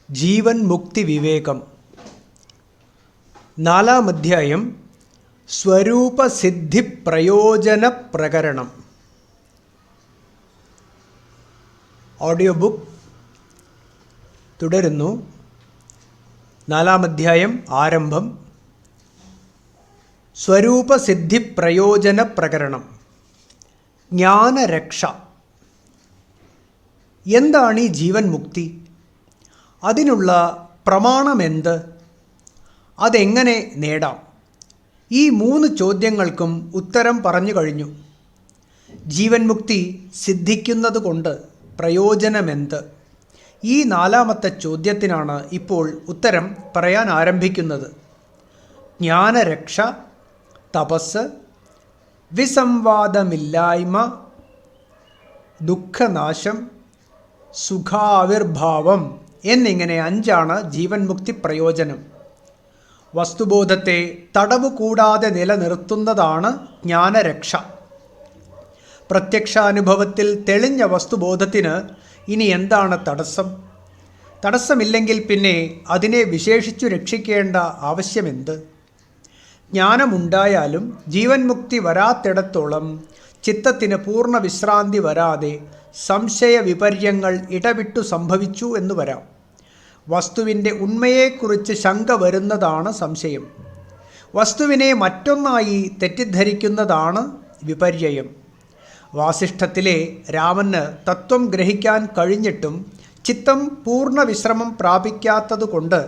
ജീവൻ മുക്തി വിവേകം. 4-ാം അധ്യായം സ്വരൂപസിദ്ധി പ്രയോജന പ്രകരണം. ഓഡിയോ ബുക്ക് തുടരുന്നു. 4-ാം അധ്യായം ആരംഭം. സ്വരൂപസിദ്ധി പ്രയോജന പ്രകരണം. ജ്ഞാനരക്ഷ. എന്താണ് ഈ ജീവൻ മുക്തി? അതിനുള്ള പ്രമാണമെന്ത്? അതെങ്ങനെ നേടാം? ഈ 3 ചോദ്യങ്ങൾക്കും ഉത്തരം പറഞ്ഞു കഴിഞ്ഞു. ജീവൻ മുക്തി സിദ്ധിക്കുന്നത് കൊണ്ട് പ്രയോജനമെന്ത്? ഈ 4-ാമത്തെ ചോദ്യത്തിനാണ് ഇപ്പോൾ ഉത്തരം പറയാൻ ആരംഭിക്കുന്നത്. ജ്ഞാനരക്ഷ, തപസ്, വിസംവാദമില്ലായ്മ, ദുഃഖനാശം, സുഖാവിർഭാവം എന്നിങ്ങനെ 5 ജീവൻ മുക്തി പ്രയോജനം. വസ്തുബോധത്തെ തടവു കൂടാതെ നിലനിർത്തുന്നതാണ് ജ്ഞാനരക്ഷ. പ്രത്യക്ഷാനുഭവത്തിൽ തെളിഞ്ഞ വസ്തുബോധത്തിന് ഇനി എന്താണ് തടസ്സം? തടസ്സമില്ലെങ്കിൽ പിന്നെ അതിനെ വിശേഷിച്ചു രക്ഷിക്കേണ്ട ആവശ്യമെന്ത്? ജ്ഞാനമുണ്ടായാലും ജീവൻ മുക്തി വരാത്തിടത്തോളം ചിത്തത്തിന് പൂർണ്ണ വിശ്രാന്തി വരാതെ സംശയ വിപര്യങ്ങൾ ഇടവിട്ടു സംഭവിച്ചു എന്ന് വരാം. വസ്തുവിൻ്റെ ഉണ്മയെക്കുറിച്ച് ശങ്ക വരുന്നതാണ് സംശയം. വസ്തുവിനെ മറ്റൊന്നായി തെറ്റിദ്ധരിക്കുന്നതാണ് വിപര്യം. വാസിഷ്ഠത്തിലെ രാമന് തത്വം ഗ്രഹിക്കാൻ കഴിഞ്ഞിട്ടും ചിത്തം പൂർണ്ണ വിശ്രമം പ്രാപിക്കാത്തതുകൊണ്ട്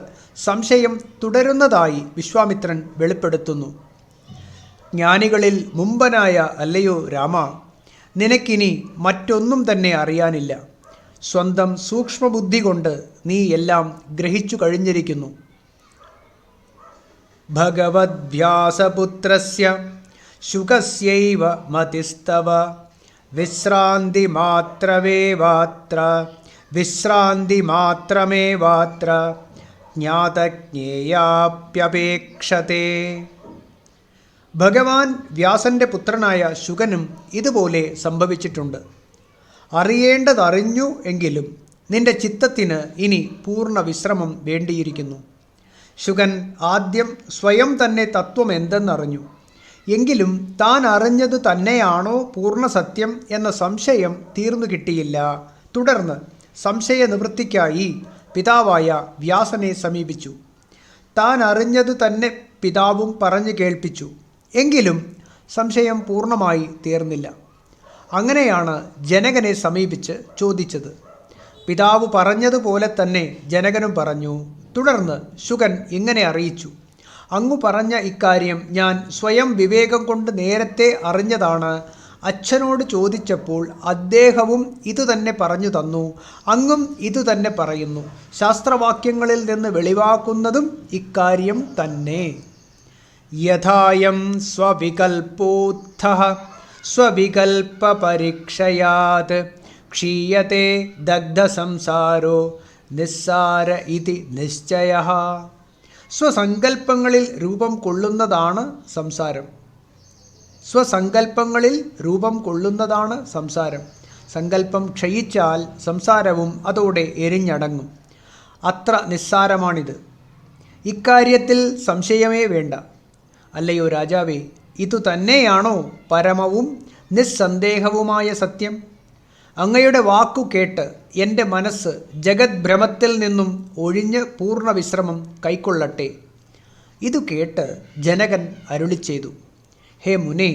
സംശയം തുടരുന്നതായി വിശ്വാമിത്രൻ വെളിപ്പെടുത്തുന്നു. ജ്ഞാനികളിൽ മുമ്പനായ അല്ലയോ രാമ, നിനക്കിനി മറ്റൊന്നും തന്നെ അറിയാനില്ല. സ്വന്തം സൂക്ഷ്മബുദ്ധി കൊണ്ട് നീ എല്ലാം ഗ്രഹിച്ചു കഴിഞ്ഞിരിക്കുന്നു. ഭഗവദ്വ്യാസപുത്രസ്യ ശുകസ്യൈവ മതിസ്തവ വിശ്രാന്തിമാത്രമേവാത്ര ജ്ഞാതജ്ഞേയാപ്യപേക്ഷത്തെ. ഭഗവാൻ വ്യാസൻ്റെ പുത്രനായ ശുകനും ഇതുപോലെ സംഭവിച്ചിട്ടുണ്ട്. അറിയേണ്ടതറിഞ്ഞു എങ്കിലും നിന്റെ ചിത്തത്തിന് ഇനി പൂർണ്ണ വിശ്രമം വേണ്ടിയിരിക്കുന്നു. ശുകൻ ആദ്യം സ്വയം തന്നെ തത്വം എന്തെന്നറിഞ്ഞു. എങ്കിലും താൻ അറിഞ്ഞത് തന്നെയാണോ പൂർണ്ണ സത്യം എന്ന സംശയം തീർന്നു കിട്ടിയില്ല. തുടർന്ന് സംശയ നിവൃത്തിക്കായി പിതാവായ വ്യാസനെ സമീപിച്ചു. താൻ അറിഞ്ഞത് തന്നെ പിതാവും പറഞ്ഞു കേൾപ്പിച്ചു. എങ്കിലും സംശയം പൂർണ്ണമായി തീർന്നില്ല. അങ്ങനെയാണ് ജനകനെ സമീപിച്ച് ചോദിച്ചത്. പിതാവ് പറഞ്ഞതുപോലെ തന്നെ ജനകനും പറഞ്ഞു. തുടർന്ന് ശുകൻ ഇങ്ങനെ അറിയിച്ചു: അങ്ങു പറഞ്ഞ ഇക്കാര്യം ഞാൻ സ്വയം വിവേകം കൊണ്ട് നേരത്തെ അറിഞ്ഞതാണ്. അച്ഛനോട് ചോദിച്ചപ്പോൾ അദ്ദേഹവും ഇതുതന്നെ പറഞ്ഞു തന്നു. അങ്ങും ഇതുതന്നെ പറയുന്നു. ശാസ്ത്രവാക്യങ്ങളിൽ നിന്ന് വെളിവാക്കുന്നതും ഇക്കാര്യം തന്നെ. യഥായം സ്വവികൽപ്പോത്ഥഃ സ്വവികൽപ്പപരീക്ഷയാത് ക്ഷീയത്തെ ദഗ്ധസംസാരോ നിസ്സാര ഇതി നിശ്ചയഃ. സ്വസങ്കൽപ്പങ്ങളിൽ രൂപം കൊള്ളുന്നതാണ് സംസാരം. സ്വസങ്കൽപ്പങ്ങളിൽ രൂപം കൊള്ളുന്നതാണ് സംസാരം. സങ്കല്പം ക്ഷയിച്ചാൽ സംസാരവും അതോടെ എരിഞ്ഞടങ്ങും. അത്ര നിസ്സാരമാണിത്. ഇക്കാര്യത്തിൽ സംശയമേ വേണ്ട. അല്ലയോ രാജാവേ, ഇതുതന്നെയാണോ പരമവും നിസ്സന്ദേഹവുമായ സത്യം? അങ്ങയുടെ വാക്കു കേട്ട് എൻ്റെ മനസ്സ് ജഗദ്ഭ്രമത്തിൽ നിന്നും ഒഴിഞ്ഞ് പൂർണ്ണ വിശ്രമം കൈക്കൊള്ളട്ടെ. ഇതു കേട്ട് ജനകൻ അരുളി ചെയ്തു: ഹേ മുനേ,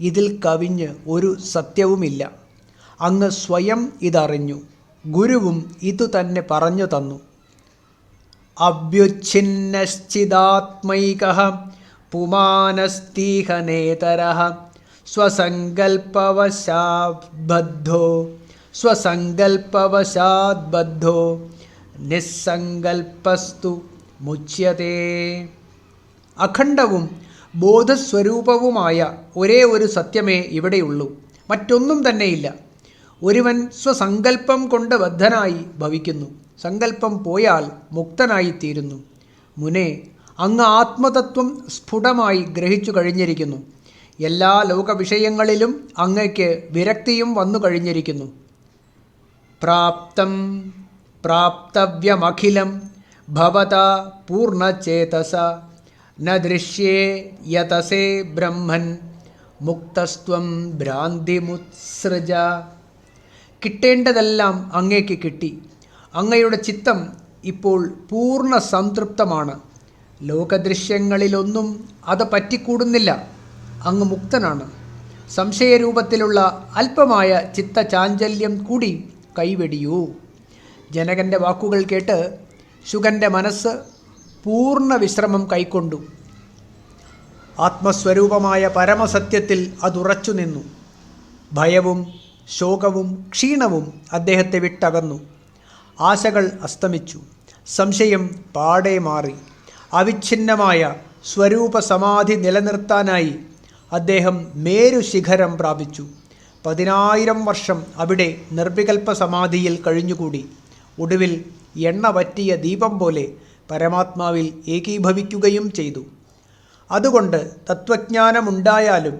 ഇതിൽ കവിഞ്ഞ് ഒരു സത്യവുമില്ല. അങ്ങ് സ്വയം ഇതറിഞ്ഞു. ഗുരുവും ഇതുതന്നെ പറഞ്ഞു തന്നു. അഭ്യുച്ഛിന്നശ്ചിദാത്മൈകഃ പുമാനസ്തീഹ നേതരഃ സ്വസങ്കൽപ്പവശാദ്ബദ്ധോ നിസ്സങ്കൽപ്പസ്തു മുച്യതേ. അഖണ്ഡവും ബോധസ്വരൂപവുമായ ഒരേ ഒരു സത്യമേ ഇവിടെയുള്ളൂ. മറ്റൊന്നും തന്നെയില്ല. ഒരുവൻ സ്വസങ്കല്പം കൊണ്ട് ബദ്ധനായി ഭവിക്കുന്നു. സങ്കല്പം പോയാൽ മുക്തനായിത്തീരുന്നു. മുനേ, അങ്ങ് ആത്മതത്വം സ്ഫുടമായി ഗ്രഹിച്ചു കഴിഞ്ഞിരിക്കുന്നു. എല്ലാ ലോകവിഷയങ്ങളിലും അങ്ങയ്ക്ക് വിരക്തിയും വന്നു കഴിഞ്ഞിരിക്കുന്നു. പ്രാപ്തം പ്രാപ്തവ്യമഖിലം ഭവതാ പൂർണ്ണചേതസ ന ദൃശ്യേ യതസേ ബ്രഹ്മൻ മുക്തസ്ത്വം ഭ്രാന്തിമുത്സൃജ. കിട്ടേണ്ടതെല്ലാം അങ്ങേക്ക് കിട്ടി. അങ്ങയുടെ ചിത്തം ഇപ്പോൾ പൂർണ്ണ സംതൃപ്തമാണ്. ലോകദൃശ്യങ്ങളിലൊന്നും അത് പറ്റിക്കൂടുന്നില്ല. അങ്ങ് മുക്തനാണ്. സംശയരൂപത്തിലുള്ള അല്പമായ ചിത്തചാഞ്ചല്യം കൂടി കൈവെടിയൂ. ജനകൻ്റെ വാക്കുകൾ കേട്ട് ശുകൻ്റെ മനസ്സ് പൂർണ്ണ വിശ്രമം കൈക്കൊണ്ടു. ആത്മസ്വരൂപമായ പരമസത്യത്തിൽ അതുറച്ചു നിന്നു. ഭയവും ശോകവും ക്ഷീണവും അദ്ദേഹത്തെ വിട്ടകന്നു. ആശകൾ അസ്തമിച്ചു. സംശയം പാടെ മാറി. അവിഛിന്നമായ സ്വരൂപ സമാധി നിലനിർത്താനായി അദ്ദേഹം മേരുശിഖരം പ്രാപിച്ചു. 10,000 വർഷം അവിടെ നിർവികൽപ്പ സമാധിയിൽ കഴിഞ്ഞുകൂടി. ഒടുവിൽ എണ്ണ വറ്റിയ ദീപം പോലെ പരമാത്മാവിൽ ഏകീഭവിക്കുകയും ചെയ്തു. അതുകൊണ്ട് തത്വജ്ഞാനമുണ്ടായാലും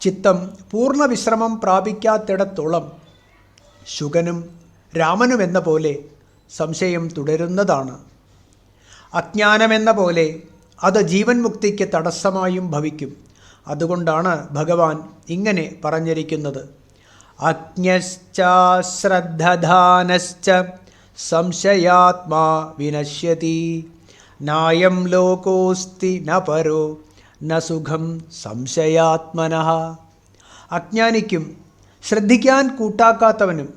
ചിത്തം പൂർണ്ണ വിശ്രമം പ്രാപിക്കാത്തിടത്തോളം ശുകനും രാമനുമെന്ന പോലെ സംശയം തുടരുന്നതാണ്. അജ്ഞാനമെന്ന പോലെ അത് ജീവൻ മുക്തിക്ക് തടസ്സമായും ഭവിക്കും. അതുകൊണ്ടാണ് ഭഗവാൻ ഇങ്ങനെ പറഞ്ഞിരിക്കുന്നത്: അജ്ഞശ്ചാശ്രദ്ധധാനശ്ച സംശയാത്മാ വിനശ്യതി നായം ലോകോസ്തി ന പരോ ന സുഖം സംശയാത്മനഃ. അജ്ഞാനിക്കും ശ്രദ്ധിക്കാൻ കൂട്ടാക്കാത്തവനും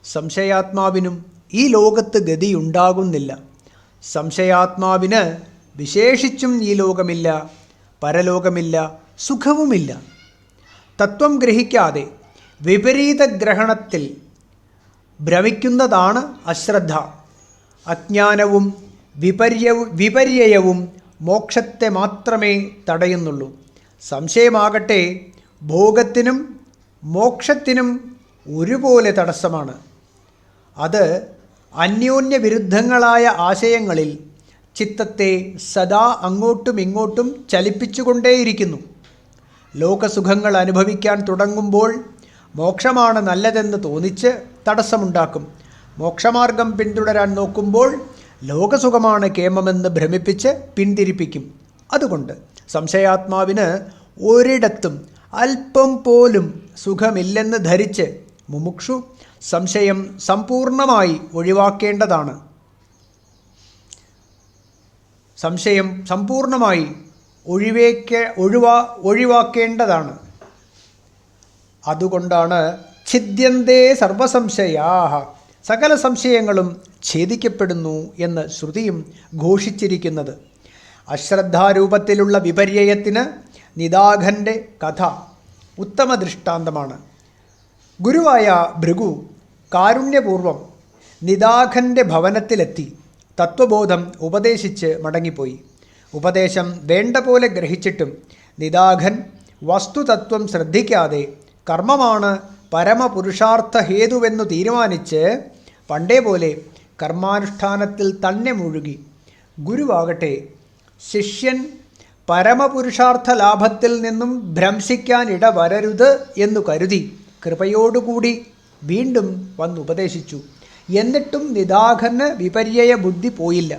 സംശയാത്മാവിനും ഈ ലോകത്ത് ഗതിയുണ്ടാകുന്നില്ല. സംശയാത്മാവിന് വിശേഷിച്ചും ഈ ലോകമില്ല, പരലോകമില്ല, സുഖവുമില്ല. തത്വം ഗ്രഹിക്കാതെ വിപരീത ഗ്രഹണത്തിൽ ഭ്രമിക്കുന്നതാണ് അശ്രദ്ധ. അജ്ഞാനവും വിപര്യവും മോക്ഷത്തെ മാത്രമേ തടയുന്നുള്ളൂ. സംശയമാകട്ടെ ഭോഗത്തിനും മോക്ഷത്തിനും ഒരുപോലെ തടസ്സമാണ്. അത് അന്യോന്യ വിരുദ്ധങ്ങളായ ആശയങ്ങളിൽ ചിത്തത്തെ സദാ അങ്ങോട്ടും ഇങ്ങോട്ടും ചലിപ്പിച്ചുകൊണ്ടേയിരിക്കുന്നു. ലോകസുഖങ്ങൾ അനുഭവിക്കാൻ തുടങ്ങുമ്പോൾ മോക്ഷമാണ് നല്ലതെന്ന് തോന്നിച്ച് തടസ്സമുണ്ടാക്കും. മോക്ഷമാർഗം പിന്തുടരാൻ നോക്കുമ്പോൾ ലോകസുഖമാണ് കേമമെന്ന് ഭ്രമിപ്പിച്ച് പിന്തിരിപ്പിക്കും. അതുകൊണ്ട് സംശയാത്മാവിന് ഒരിടത്തും അല്പം പോലും സുഖമില്ലെന്ന് ധരിച്ച് മുമുക്ഷു സംശയം സമ്പൂർണമായി ഒഴിവാക്കേണ്ടതാണ്. സംശയം സമ്പൂർണമായി ഒഴിവാക്കേണ്ടതാണ്. അതുകൊണ്ടാണ് ഛിദ്യന്തേ സർവസംശയാഃ, സകല സംശയങ്ങളും ഛേദിക്കപ്പെടുന്നു എന്ന് ശ്രുതിയും ഘോഷിച്ചിരിക്കുന്നത്. അശ്രദ്ധാരൂപത്തിലുള്ള വിപര്യയത്തിന് നിദാഘൻ്റെ കഥ ഉത്തമ ദൃഷ്ടാന്തമാണ്. ഗുരുവായ ഭൃഗു കാരുണ്യപൂർവം നിദാഘൻ്റെ ഭവനത്തിലെത്തി തത്വബോധം ഉപദേശിച്ച് മടങ്ങിപ്പോയി. ഉപദേശം വേണ്ട പോലെ ഗ്രഹിച്ചിട്ടും നിദാഘൻ വസ്തുതത്വം ശ്രദ്ധിക്കാതെ കർമ്മമാണ് പരമപുരുഷാർത്ഥ ഹേതുവെന്നു തീരുമാനിച്ച് പണ്ടേ പോലെ കർമാനുഷ്ഠാനത്തിൽ തന്നെ മുഴുകി. ഗുരുവാകട്ടെ ശിഷ്യൻ പരമപുരുഷാർത്ഥ ലാഭത്തിൽ നിന്നും ഭ്രംശിക്കാനിട വരരുത് എന്നു കരുതി കൃപയോടുകൂടി വീണ്ടും വന്നുപദേശിച്ചു. എന്നിട്ടും നിദാഘന് വിപര്യയ ബുദ്ധി പോയില്ല.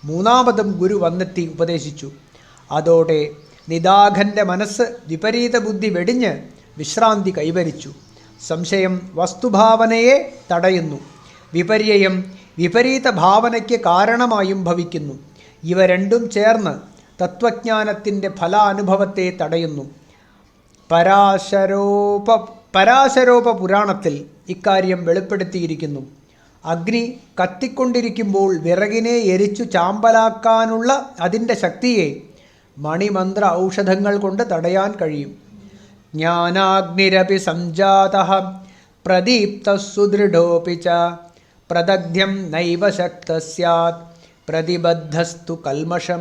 മൂന്നാമതും ഗുരു വന്നെത്തി ഉപദേശിച്ചു. അതോടെ നിദാഘൻ്റെ മനസ്സ് വിപരീത ബുദ്ധി വെടിഞ്ഞ് വിശ്രാന്തി കൈവരിച്ചു. സംശയം വസ്തുഭാവനയെ തടയുന്നു. വിപര്യയം വിപരീത ഭാവനയ്ക്ക് കാരണമായും ഭവിക്കുന്നു. ഇവ രണ്ടും ചേർന്ന് തത്വജ്ഞാനത്തിൻ്റെ ഫലാനുഭവത്തെ തടയുന്നു. പരാശരോപ പുരാണത്തിൽ ഇക്കാര്യം വെളിപ്പെടുത്തിയിരിക്കുന്നു. അഗ്നി കത്തിക്കൊണ്ടിരിക്കുമ്പോൾ വിറകിനെ എരിച്ചു ചാമ്പലാക്കാനുള്ള അതിൻ്റെ ശക്തിയെ മണിമന്ത്ര ഔഷധങ്ങൾ കൊണ്ട് തടയാൻ കഴിയും. ജ്ഞാനാഗ്നിരപി സംജാതഃ പ്രദീപ്തഃ സുദൃഢോപി ച പ്രദഗ്ധ്യം നൈവ ശക്തഃ സ്യാത് പ്രതിബദ്ധസ്തു കൽമഷം.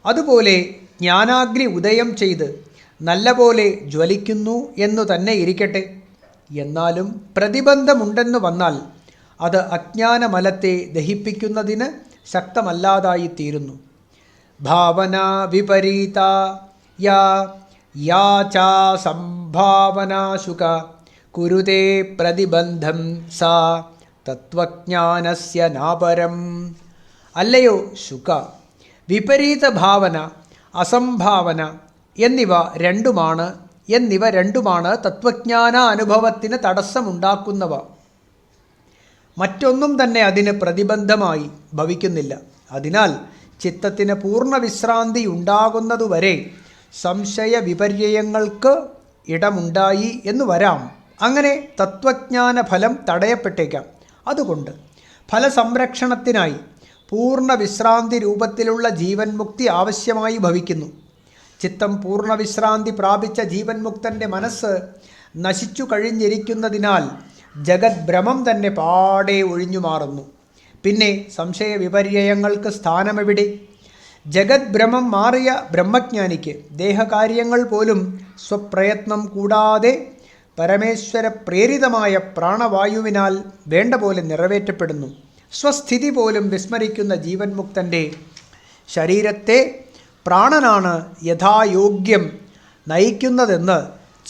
അതുപോലെ ജ്ഞാനാഗ്നി ഉദയം ചെയ്ത് നല്ലപോലെ ജ്വലിക്കുന്നു എന്നു തന്നെ ഇരിക്കട്ടെ. എന്നാലും പ്രതിബന്ധമുണ്ടെന്ന് വന്നാൽ അത് അജ്ഞാനമലത്തെ ദഹിപ്പിക്കുന്നതിന് ശക്തമല്ലാതായിത്തീരുന്നു. ഭാവന വിപരീത യാ ചാ സംഭാവനാശുക കുരുതേ പ്രതിബന്ധം സാ തത്വജ്ഞാനസ്യ നാപരം. അല്ലയോ ശുക, വിപരീത ഭാവന, അസംഭാവന എന്നിവ രണ്ടുമാണ് തത്വജ്ഞാന അനുഭവത്തിന് തടസ്സമുണ്ടാക്കുന്നവ. മറ്റൊന്നും തന്നെ അതിന് പ്രതിബന്ധമായി ഭവിക്കുന്നില്ല. അതിനാൽ ചിത്തത്തിന് പൂർണ്ണ വിശ്രാന്തി ഉണ്ടാകുന്നതുവരെ സംശയ വിപര്യങ്ങൾക്ക് ഇടമുണ്ടായി എന്ന് വരാം. അങ്ങനെ തത്വജ്ഞാന ഫലം തടയപ്പെട്ടേക്കാം. അതുകൊണ്ട് ഫലസംരക്ഷണത്തിനായി പൂർണ്ണ വിശ്രാന്തി രൂപത്തിലുള്ള ജീവൻ മുക്തി ആവശ്യമായി ഭവിക്കുന്നു. ചിത്തം പൂർണ്ണ വിശ്രാന്തി പ്രാപിച്ച ജീവൻ മുക്തൻ്റെ മനസ്സ് നശിച്ചു കഴിഞ്ഞിരിക്കുന്നതിനാൽ ജഗത് ഭ്രമം തന്നെ പാടെ ഒഴിഞ്ഞു മാറുന്നു. പിന്നെ സംശയ വിപര്യങ്ങൾക്ക് സ്ഥാനമെവിടെ? ജഗത് ഭ്രമം മാറിയ ബ്രഹ്മജ്ഞാനിക്ക് ദേഹകാര്യങ്ങൾ പോലും സ്വപ്രയത്നം കൂടാതെ പരമേശ്വര പ്രേരിതമായ പ്രാണവായുവിനാൽ വേണ്ട പോലെ നിറവേറ്റപ്പെടുന്നു. സ്വസ്ഥിതി പോലും വിസ്മരിക്കുന്ന ജീവൻ മുക്തൻ്റെ ശരീരത്തെ പ്രാണനാണ് യഥായോഗ്യം നയിക്കുന്നതെന്ന്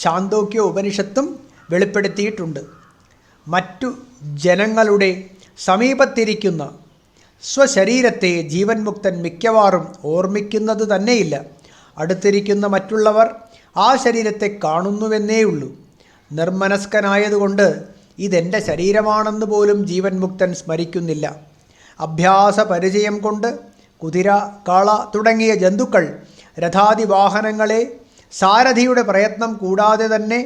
ഛാന്തോക്യ ഉപനിഷത്തും വെളിപ്പെടുത്തിയിട്ടുണ്ട്. മറ്റു ജനങ്ങളുടെ സമീപത്തിരിക്കുന്ന സ്വശരീരത്തെ ജീവൻ മുക്തൻ മിക്കവാറും ഓർമ്മിക്കുന്നത് തന്നെയില്ല. അടുത്തിരിക്കുന്ന മറ്റുള്ളവർ ആ ശരീരത്തെ കാണുന്നുവെന്നേയുള്ളൂ. നിർമ്മനസ്കനായതുകൊണ്ട് ഇതെൻ്റെ ശരീരമാണെന്ന് പോലും ജീവൻ മുക്തൻ സ്മരിക്കുന്നില്ല. അഭ്യാസ പരിചയം കൊണ്ട് കുതിര, കാള തുടങ്ങിയ ജന്തുക്കൾ രഥാദി വാഹനങ്ങളെ സാരഥിയുടെ പ്രയത്നം കൂടാതെ തന്നെ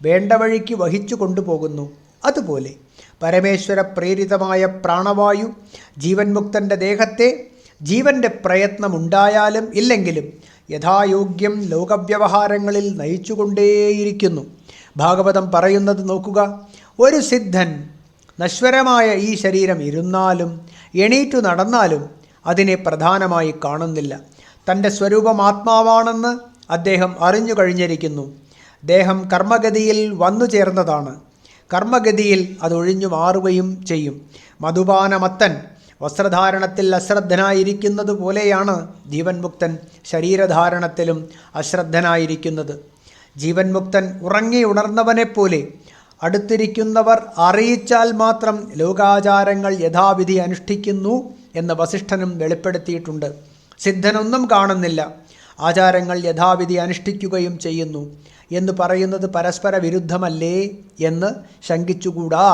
വേണ്ട വഴിക്ക് വഹിച്ചു കൊണ്ടുപോകുന്നു. അതുപോലെ പരമേശ്വര പ്രേരിതമായ പ്രാണവായു ജീവൻ മുക്തൻ്റെ ദേഹത്തെ ജീവൻ്റെ പ്രയത്നമുണ്ടായാലും ഇല്ലെങ്കിലും യഥായോഗ്യം ലോകവ്യവഹാരങ്ങളിൽ നയിച്ചുകൊണ്ടേയിരിക്കുന്നു. ഭാഗവതം പറയുന്നത് നോക്കുക. ഒരു സിദ്ധൻ നശ്വരമായ ഈ ശരീരം ഇരുന്നാലും എണീറ്റു നടന്നാലും അതിനെ പ്രധാനമായി കാണുന്നില്ല. തൻ്റെ സ്വരൂപം ആത്മാവാണെന്ന് അദ്ദേഹം അറിഞ്ഞു കഴിഞ്ഞിരിക്കുന്നു. ദേഹം കർമ്മഗതിയിൽ വന്നു ചേർന്നതാണ്. കർമ്മഗതിയിൽ അതൊഴിഞ്ഞു മാറുകയും ചെയ്യും. മധുപാനമത്തൻ വസ്ത്രധാരണത്തിൽ അശ്രദ്ധനായിരിക്കുന്നത് പോലെയാണ് ജീവൻ മുക്തൻ ശരീരധാരണത്തിലും അശ്രദ്ധനായിരിക്കുന്നത്. ജീവൻ മുക്തൻ ഉറങ്ങി ഉണർന്നവനെപ്പോലെ അടുത്തിരിക്കുന്നവർ അറിയിച്ചാൽ മാത്രം ലോകാചാരങ്ങൾ യഥാവിധി അനുഷ്ഠിക്കുന്നു എന്ന് വസിഷ്ഠനും വെളിപ്പെടുത്തിയിട്ടുണ്ട്. സിദ്ധനൊന്നും കാണുന്നില്ല, ആചാരങ്ങൾ യഥാവിധി അനുഷ്ഠിക്കുകയും ചെയ്യുന്നു എന്ന് പറയുന്നത് പരസ്പര വിരുദ്ധമല്ലേ എന്ന് ശങ്കിച്ചുകൂടാ.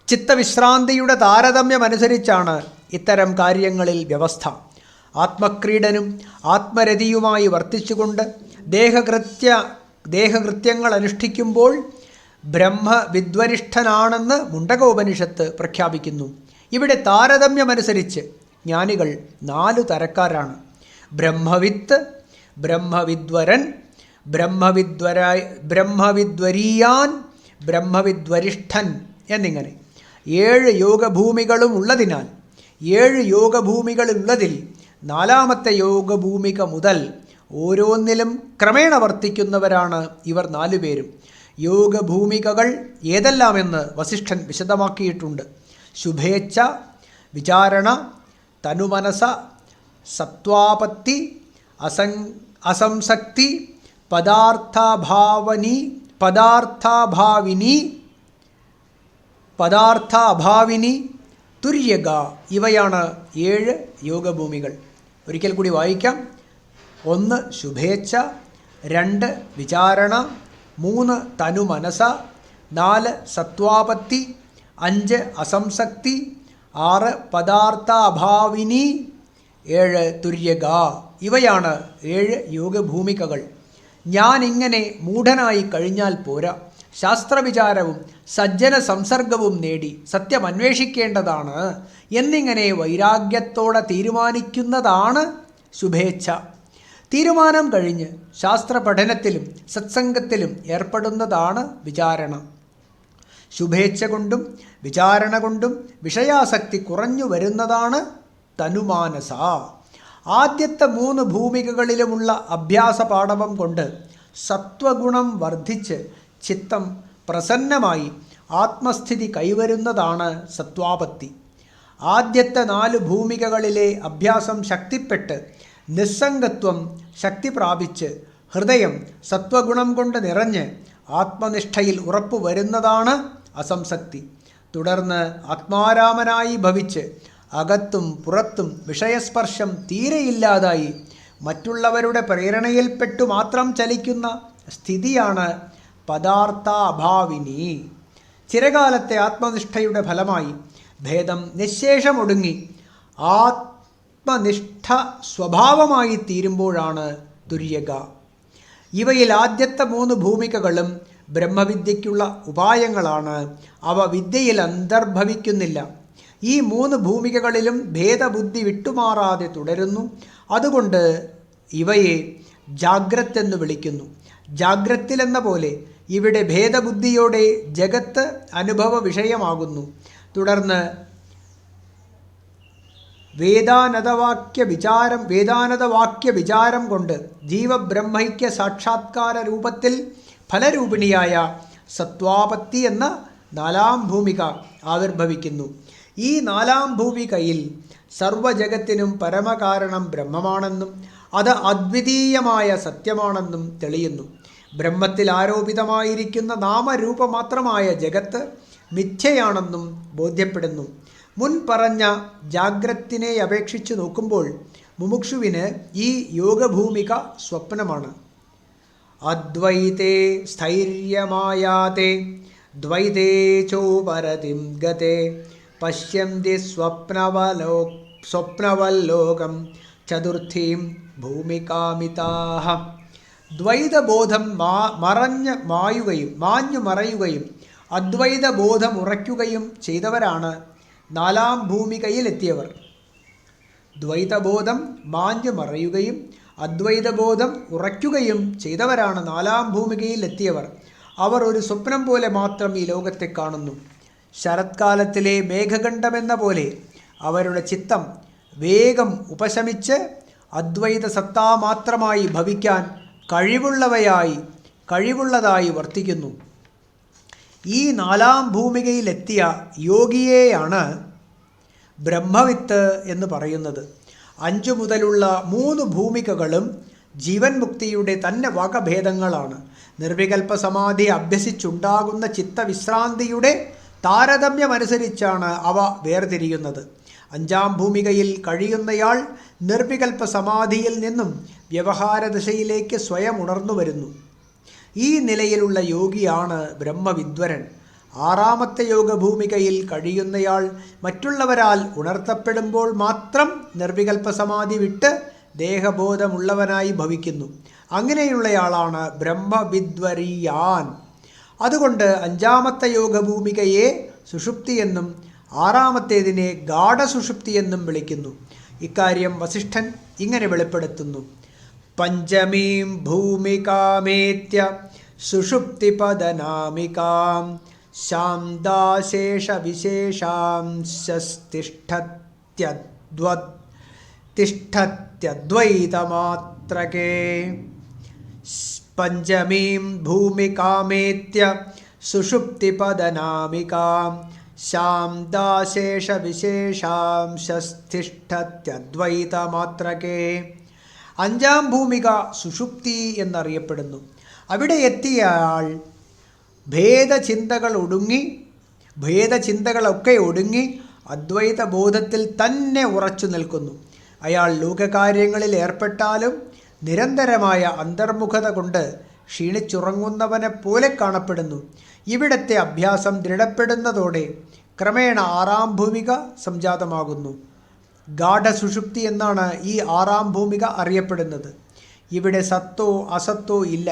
ചിത്തവിശ്രാന്തിയുടെ താരതമ്യമനുസരിച്ചാണ് ഇത്തരം കാര്യങ്ങളിൽ വ്യവസ്ഥ. ആത്മക്രീഡനും ആത്മരതിയുമായി വർത്തിച്ചുകൊണ്ട് ദേഹകൃത്യങ്ങൾ അനുഷ്ഠിക്കുമ്പോൾ ബ്രഹ്മവിദ്വരിഷ്ഠനാണെന്ന് മുണ്ടകോപനിഷത്ത് പ്രഖ്യാപിക്കുന്നു. ഇവിടെ താരതമ്യമനുസരിച്ച് ജ്ഞാനികൾ 4 തരക്കാരാണ്: ബ്രഹ്മവിത്ത്, ബ്രഹ്മവിദ്വരൻ, ബ്രഹ്മവിദ്വരീയാൻ, ബ്രഹ്മവിദ്വരിഷ്ഠൻ എന്നിങ്ങനെ 7 യോഗഭൂമികളും ഉള്ളതിനാൽ 7 യോഗഭൂമികളുള്ളതിൽ 4ാമത്തെ യോഗഭൂമിക മുതൽ ഓരോന്നിലും ക്രമേണ വർത്തിക്കുന്നവരാണ് ഇവർ 4 പേരും. യോഗഭൂമികകൾ ഏതെല്ലാമെന്ന് വസിഷ്ഠൻ വിശദമാക്കിയിട്ടുണ്ട്. ശുഭേച്ഛ, വിചാരണ, തനുമനസ, സത്വാപത്തി, അസംസക്തി, പദാർത്ഥാഭാവിനി, തുര്യക. ഇവയാണ് 7 യോഗഭൂമികൾ. ഒരിക്കൽ കൂടി വായിക്കാം. 1 ശുഭേച്ഛ, 2 വിചാരണ, 3 തനുമനസ, 4 സത്വാപത്തി, 5 അസംസക്തി, 6 പദാർത്ഥാഭാവിനി, 7 തുര്യക. ഇവയാണ് 7 യോഗഭൂമികകൾ. ഞാനിങ്ങനെ മൂഢനായി കഴിഞ്ഞാൽ പോരാ, ശാസ്ത്രവിചാരവും സജ്ജന സംസർഗവും നേടി സത്യം അന്വേഷിക്കേണ്ടതാണ് എന്നിങ്ങനെ വൈരാഗ്യത്തോടെ തീരുമാനിക്കുന്നതാണ് ശുഭേച്ഛ. തീരുമാനം കഴിഞ്ഞ് ശാസ്ത്രപഠനത്തിലും സത്സംഗത്തിലും ഏർപ്പെടുന്നതാണ് വിചാരണ. ശുഭേച്ഛ കൊണ്ടും വിചാരണ കൊണ്ടും വിഷയാസക്തി കുറഞ്ഞു വരുന്നതാണ് തനുമാനസ. ആദ്യത്തെ 3 ഭൂമികകളിലുമുള്ള അഭ്യാസ പാടവം കൊണ്ട് സത്വഗുണം വർദ്ധിച്ച് ചിത്തം പ്രസന്നമായി ആത്മസ്ഥിതി കൈവരുന്നതാണ് സത്വാപത്തി. ആദ്യത്തെ 4 ഭൂമികകളിലെ അഭ്യാസം ശക്തിപ്പെട്ട് നിസ്സംഗത്വം ശക്തി പ്രാപിച്ച് ഹൃദയം സത്വഗുണം കൊണ്ട് നിറഞ്ഞ് ആത്മനിഷ്ഠയിൽ ഉറപ്പു വരുന്നതാണ് അസംസക്തി. തുടർന്ന് ആത്മാരാമനായി ഭവിച്ച് അകത്തും പുറത്തും വിഷയസ്പർശം തീരെയില്ലാതായി മറ്റുള്ളവരുടെ പ്രേരണയിൽപ്പെട്ടു മാത്രം ചലിക്കുന്ന സ്ഥിതിയാണ് പദാർത്ഥാഭാവിനി. ചിരകാലത്തെ ആത്മനിഷ്ഠയുടെ ഫലമായി ഭേദം നിശേഷമൊടുങ്ങി ആത്മനിഷ്ഠ സ്വഭാവമായി തീരുമ്പോഴാണ് തുര്യക. ഇവയിൽ ആദ്യത്തെ 3 ഭൂമികകളും ബ്രഹ്മവിദ്യയ്ക്കുള്ള ഉപായങ്ങളാണ്. അവ വിദ്യയിൽ അന്തർഭവിക്കുന്നില്ല. ഈ 3 ഭൂമികകളിലും ഭേദബുദ്ധി വിട്ടുമാറാതെ തുടരുന്നു. അതുകൊണ്ട് ഇവയെ ജാഗ്രത്തെന്ന് വിളിക്കുന്നു. ജാഗ്രത്തിലെന്ന പോലെ ഇവിടെ ഭേദബുദ്ധിയോടെ ജഗത്ത് അനുഭവ വിഷയമാകുന്നു. തുടർന്ന് വേദാനതവാക്യ വിചാരം കൊണ്ട് ജീവബ്രഹ്മൈക്യ സാക്ഷാത്കാര രൂപത്തിൽ ഫലരൂപിണിയായ സത്വാപത്തി എന്ന 4ാം ഭൂമിക ആവിർഭവിക്കുന്നു. ഈ 4ാം ഭൂമികയിൽ സർവജഗത്തിനും പരമകാരണം ബ്രഹ്മമാണെന്നും അത് അദ്വിതീയമായ സത്യമാണെന്നും തെളിയുന്നു. ബ്രഹ്മത്തിൽ ആരോപിതമായിരിക്കുന്ന നാമരൂപമാത്രമായ ജഗത്ത് മിഥ്യയാണെന്നും ബോധ്യപ്പെടുന്നു. മുൻ പറഞ്ഞ ജാഗ്രത്തിനെ അപേക്ഷിച്ച് നോക്കുമ്പോൾ മുമുക്ഷുവിന് ഈ യോഗഭൂമിക സ്വപ്നമാണ്. അദ്വൈതേ സ്ഥൈര്യമായാതെ ദ്വൈതേ ചോപരതിം ഗതേ പശ്യന്തി സ്വപ്നവല്ലോകം ചതുർത്ഥീം ഭൂമികാമിതാഹ. ദ്വൈതബോധം മാഞ്ഞു മറയുകയും അദ്വൈതബോധം ഉറയ്ക്കുകയും ചെയ്തവരാണ് 4ാം ഭൂമികയിലെത്തിയവർ. ദ്വൈതബോധം മാഞ്ഞു മറയുകയും അദ്വൈതബോധം ഉറയ്ക്കുകയും ചെയ്തവരാണ് 4ാം ഭൂമികയിലെത്തിയവർ. അവർ ഒരു സ്വപ്നം പോലെ മാത്രം ഈ ലോകത്തെ കാണുന്നു. ശരത്കാലത്തിലെ മേഘഖണ്ഡമെന്ന പോലെ അവരുടെ ചിത്തം വേഗം ഉപശമിച്ച് അദ്വൈത സത്താ മാത്രമായി ഭവിക്കാൻ കഴിവുള്ളതായി വർത്തിക്കുന്നു. ഈ 4ാം ഭൂമികയിലെത്തിയ യോഗിയെയാണ് ബ്രഹ്മവിത്ത് എന്ന് പറയുന്നത്. 5 മുതലുള്ള 3 ഭൂമികകളും ജീവൻ മുക്തിയുടെ തന്നെ വകഭേദങ്ങളാണ്. നിർവികൽപ്പ സമാധി അഭ്യസിച്ചുണ്ടാകുന്ന ചിത്തവിശ്രാന്തിയുടെ താരതമ്യമനുസരിച്ചാണ് അവ വേർതിരിയുന്നത്. 5ാം ഭൂമികയിൽ കഴിയുന്നയാൾ നിർവികൽപ്പ സമാധിയിൽ നിന്നും വ്യവഹാരദശയിലേക്ക് സ്വയം ഉണർന്നു വരുന്നു. ഈ നിലയിലുള്ള യോഗിയാണ് ബ്രഹ്മവിദ്വരൻ. 6ാമത്തെ യോഗഭൂമികയിൽ കഴിയുന്നയാൾ മറ്റുള്ളവരാൽ ഉണർത്തപ്പെടുമ്പോൾ മാത്രം നിർവികൽപ്പ സമാധി വിട്ട് ദേഹബോധമുള്ളവനായി ഭവിക്കുന്നു. അങ്ങനെയുള്ളയാളാണ് ബ്രഹ്മവിദ്വരീയാൻ. അതുകൊണ്ട് 5ാമത്തെ യോഗഭൂമികയെ സുഷുപ്തി എന്നും 6ാമത്തേതിനെ ഗാഢസുഷുപ്തി എന്നും വിളിക്കുന്നു. ഇക്കാര്യം വസിഷ്ഠൻ ഇങ്ങനെ വെളിപ്പെടുത്തുന്നു. പഞ്ചമീം ഭൂമികാമേത്യ സുഷുപ്തിപദനാമികാം ശാന്താശേഷവിശേഷാംശസ്തിഷ്ഠത്യദ്വൈതമാത്രകേ. പഞ്ചമീം ഭൂമികാമേത്യ സുഷുപ്തിപദനാമികാം ശാന്താശേഷവിശേഷാംശസ്തിഷ്ഠത്യദ്വൈതമാത്രകേ. 5ാം ഭൂമിക സുഷുപ്തി എന്നറിയപ്പെടുന്നു. അവിടെ എത്തിയയാൾ ഭേദചിന്തകളൊക്കെ ഒടുങ്ങി അദ്വൈത ബോധത്തിൽ തന്നെ ഉറച്ചു നിൽക്കുന്നു. അയാൾ ലോകകാര്യങ്ങളിൽ ഏർപ്പെട്ടാലും നിരന്തരമായ അന്തർമുഖത കൊണ്ട് ക്ഷീണിച്ചുറങ്ങുന്നവനെ പോലെ കാണപ്പെടുന്നു. ഇവിടത്തെ അഭ്യാസം ദൃഢപ്പെടുന്നതോടെ ക്രമേണ 6ാം ഭൂമിക സംജാതമാകുന്നു. ഗാഢസുഷുപ്തി എന്നാണ് ഈ 6ാം ഭൂമിക അറിയപ്പെടുന്നത്. ഇവിടെ സത്തോ അസത്തോ ഇല്ല.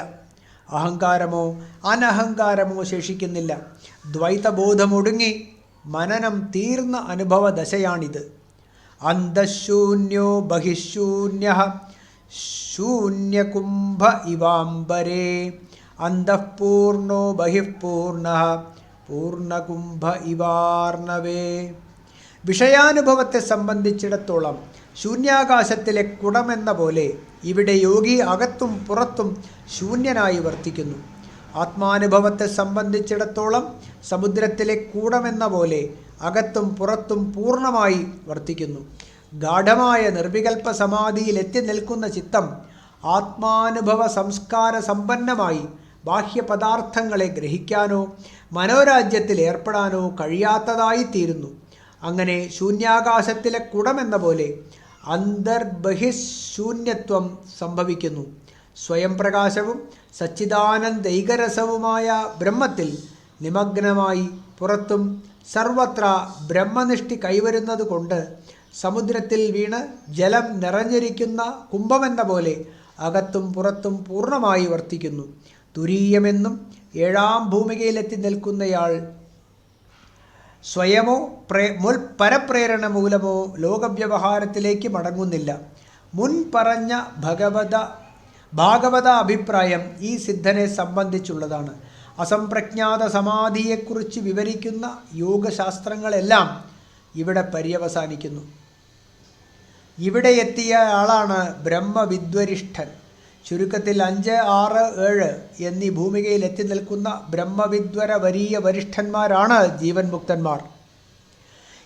അഹങ്കാരമോ അനഹങ്കാരമോ ശേഷിക്കുന്നില്ല. ദ്വൈതബോധമൊടുങ്ങി മനനം തീർന്ന അനുഭവ ദശയാണിത്. അന്തഃശൂന്യോ ബഹിഃശൂന്യഃ ശൂന്യകുംഭ ഇവാംബരേ അന്തഃപൂർണോ ബഹിഃപൂർണഃ പൂർണ്ണകുംഭ ഇവാർണവേ. വിഷയാനുഭവത്തെ സംബന്ധിച്ചിടത്തോളം ശൂന്യാകാശത്തിലെ കുടമെന്ന പോലെ ഇവിടെ യോഗി അകത്തും പുറത്തും ശൂന്യനായി വർത്തിക്കുന്നു. ആത്മാനുഭവത്തെ സംബന്ധിച്ചിടത്തോളം സമുദ്രത്തിലെ കൂടമെന്ന പോലെ അകത്തും പുറത്തും പൂർണ്ണമായി വർത്തിക്കുന്നു. ഗാഢമായ നിർവികൽപ്പ സമാധിയിൽ എത്തി നിൽക്കുന്ന ചിത്തം ആത്മാനുഭവ സംസ്കാര സമ്പന്നമായി ബാഹ്യപദാർത്ഥങ്ങളെ ഗ്രഹിക്കാനോ മനോരാജ്യത്തിൽ ഏർപ്പെടാനോ കഴിയാത്തതായിത്തീരുന്നു. അങ്ങനെ ശൂന്യാകാശത്തിലെ കുടമെന്ന പോലെ അന്തർബഹിശൂന്യത്വം സംഭവിക്കുന്നു. സ്വയം പ്രകാശവും സച്ചിദാനന്ദൈകരസവുമായ ബ്രഹ്മത്തിൽ നിമഗ്നമായി പുറത്തും സർവത്ര ബ്രഹ്മനിഷ്ഠി കൈവരുന്നത് കൊണ്ട് സമുദ്രത്തിൽ വീണ് ജലം നിറഞ്ഞിരിക്കുന്ന കുംഭമെന്ന പോലെ അകത്തും പുറത്തും പൂർണ്ണമായി വർത്തിക്കുന്നു. തുരീയമെന്നും ഏഴാം ഭൂമികയിലെത്തി നിൽക്കുന്നയാൾ സ്വയമോ പരപ്രേരണ മൂലമോ ലോകവ്യവഹാരത്തിലേക്ക് മടങ്ങുന്നില്ല. മുൻ പറഞ്ഞ ഭാഗവത അഭിപ്രായം ഈ സിദ്ധനെ സംബന്ധിച്ചുള്ളതാണ്. അസംപ്രജ്ഞാത സമാധിയെക്കുറിച്ച് വിവരിക്കുന്ന യോഗശാസ്ത്രങ്ങളെല്ലാം ഇവിടെ പര്യവസാനിക്കുന്നു. ഇവിടെ എത്തിയ ആളാണ് ബ്രഹ്മവിദ്വരിഷ്ഠൻ. ചുരുക്കത്തിൽ 5, 6, 7 എന്നീ ഭൂമികയിൽ എത്തി നിൽക്കുന്ന ബ്രഹ്മവിദ്വര വരീയ വരിഷ്ഠന്മാരാണ് ജീവൻ മുക്തന്മാർ.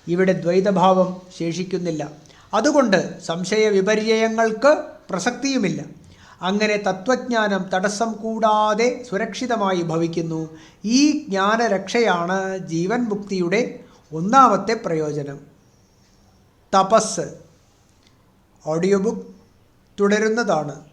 ഇവിടെ ദ്വൈതഭാവം ശേഷിക്കുന്നില്ല. അതുകൊണ്ട് സംശയ വിപര്യങ്ങൾക്ക് പ്രസക്തിയുമില്ല. അങ്ങനെ തത്വജ്ഞാനം തടസ്സം കൂടാതെ സുരക്ഷിതമായി ഭവിക്കുന്നു. ഈ ജ്ഞാനരക്ഷയാണ് ജീവൻ മുക്തിയുടെ ഒന്നാമത്തെ പ്രയോജനം. തപസ് ഓഡിയോ ബുക്ക് തുടരുന്നതാണ്.